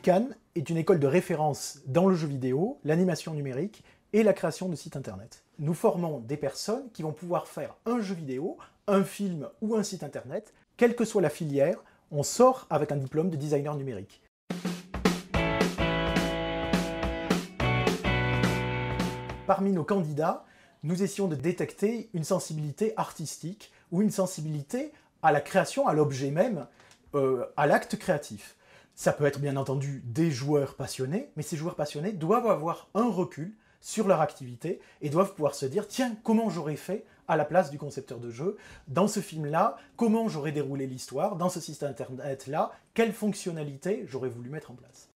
l'ICANN est une école de référence dans le jeu vidéo, l'animation numérique et la création de sites internet. Nous formons des personnes qui vont pouvoir faire un jeu vidéo, un film ou un site internet, quelle que soit la filière, on sort avec un diplôme de designer numérique. Parmi nos candidats, nous essayons de détecter une sensibilité artistique ou une sensibilité à la création, à l'objet même, à l'acte créatif. Ça peut être bien entendu des joueurs passionnés, mais ces joueurs passionnés doivent avoir un recul sur leur activité et doivent pouvoir se dire « Tiens, comment j'aurais fait à la place du concepteur de jeu dans ce film-là, comment j'aurais déroulé l'histoire, dans ce site internet-là, quelles fonctionnalités j'aurais voulu mettre en place ?»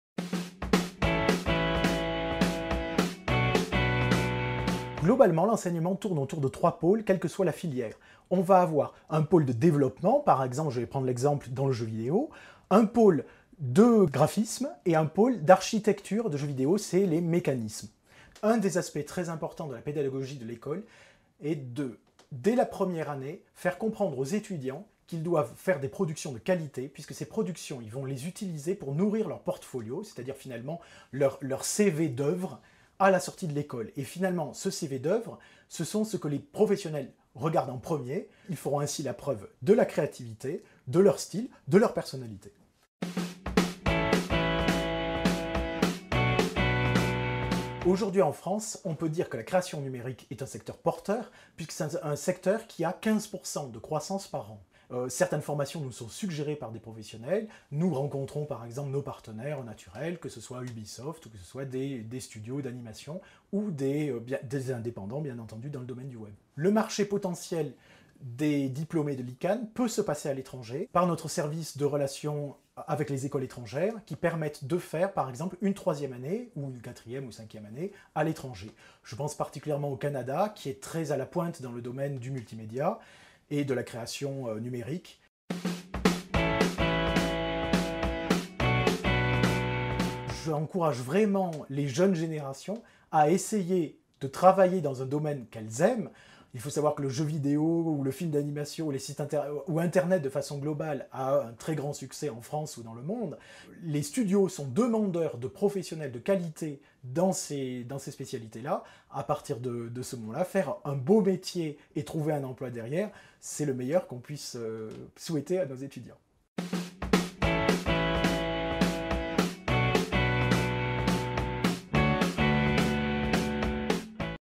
Globalement, l'enseignement tourne autour de 3 pôles, quelle que soit la filière. On va avoir un pôle de développement, par exemple, je vais prendre l'exemple dans le jeu vidéo, un pôle de graphisme et un pôle d'architecture de jeux vidéo, c'est les mécanismes. Un des aspects très importants de la pédagogie de l'école est de, dès la première année, faire comprendre aux étudiants qu'ils doivent faire des productions de qualité, puisque ces productions, ils vont les utiliser pour nourrir leur portfolio, c'est-à-dire finalement leur CV d'œuvre, à la sortie de l'école. Et finalement, ce CV d'œuvre, ce sont ce que les professionnels regardent en premier. Ils feront ainsi la preuve de la créativité, de leur style, de leur personnalité. Aujourd'hui en France, on peut dire que la création numérique est un secteur porteur, puisque c'est un secteur qui a 15% de croissance par an. Certaines formations nous sont suggérées par des professionnels. Nous rencontrons par exemple nos partenaires naturels, que ce soit Ubisoft ou que ce soit des studios d'animation ou des indépendants, bien entendu, dans le domaine du web. Le marché potentiel des diplômés de l'ICANN peut se passer à l'étranger par notre service de relations avec les écoles étrangères qui permettent de faire, par exemple, une 3e année ou une 4e ou 5e année à l'étranger. Je pense particulièrement au Canada, qui est très à la pointe dans le domaine du multimédia et de la création numérique. J'encourage vraiment les jeunes générations à essayer de travailler dans un domaine qu'elles aiment. Il faut savoir que le jeu vidéo, ou le film d'animation, ou les sites ou Internet de façon globale a un très grand succès en France ou dans le monde. Les studios sont demandeurs de professionnels de qualité dans ces spécialités-là. À partir de ce moment-là, faire un beau métier et trouver un emploi derrière, c'est le meilleur qu'on puisse souhaiter à nos étudiants.